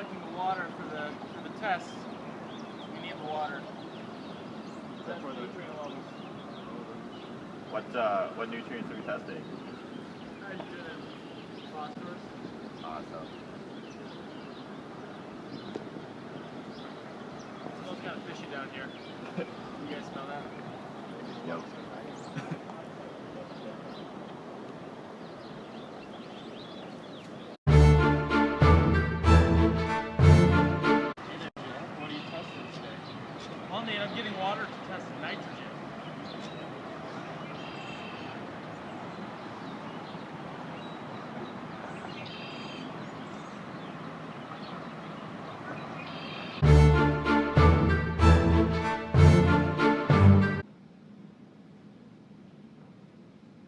collecting the water for the test. We need the water. That's for the nutrient levels. What nutrients are we testing? Nitrogen and phosphorus. Awesome. It smells kind of fishy down here. You guys smell that? Yep. What are you testing today? Well, Nate, I'm getting water to test nitrogen.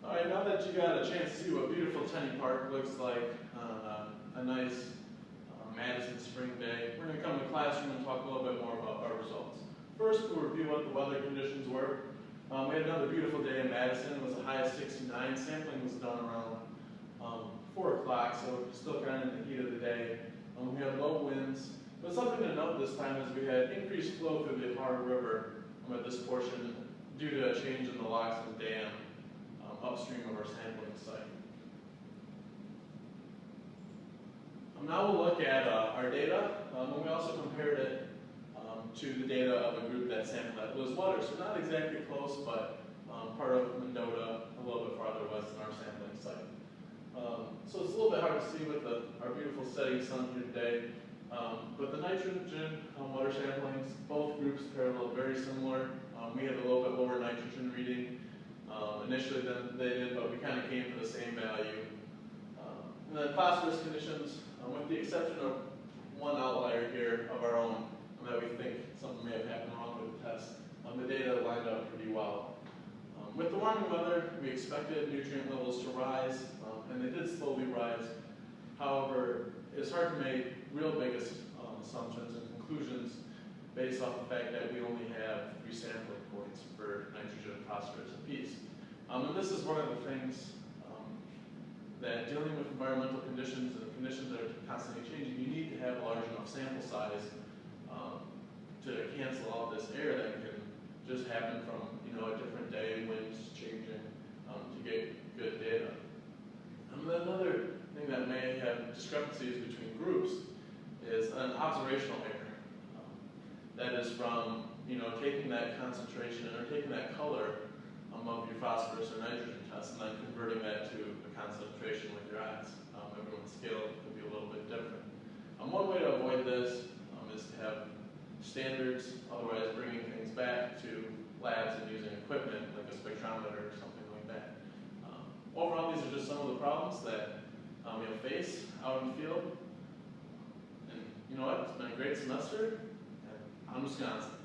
Alright, now that you got a chance to see what beautiful Tenney Park looks like on a nice Madison spring day, we're going to come to the classroom and talk a little bit more about our results. First, we'll review what the weather conditions were. We had another beautiful day in Madison. It was a high of 69. Sampling was done around 4 o'clock, so still kind of in the heat of the day. We had low winds, but something to note this time is we had increased flow through the Ohio River at this portion due to a change in the locks of the dam upstream of our sampling site. Now we'll look at our data, and we also compared it to the data of a group that sampled at Blues-Water. So not exactly close, but part of Mendota, a little bit farther west than our sampling site. So it's a little bit hard to see with our beautiful setting sun here today, but the nitrogen water samplings, both groups parallel very similar. We had a little bit lower nitrogen reading initially than they did, but we kind of came to the same value. And then phosphorus conditions, with the exception of one outlier here of our own, that we think something may have happened wrong with the test, the data lined up pretty well. With the warming weather, we expected nutrient levels to rise, and they did slowly rise. However, it's hard to make real big assumptions and conclusions based off the fact that we only have 3 sampling points for nitrogen and phosphorus apiece. And this is one of the things that dealing with environmental conditions and conditions that are constantly changing, you need to have a large enough sample size to cancel out this error that can just happen from a different day, winds changing, to get good data. And then another thing that may have discrepancies between groups is an observational error. That is from taking that concentration or taking that color of your phosphorus or nitrogen test and then converting that to a concentration with your eyes. Everyone's scale could be a little bit different. One way to avoid this is to have standards, otherwise bringing things back to labs and using equipment like a spectrometer or something like that. Overall, these are just some of the problems that you'll face out in the field. And you know what? It's been a great semester. I'm Wisconsin.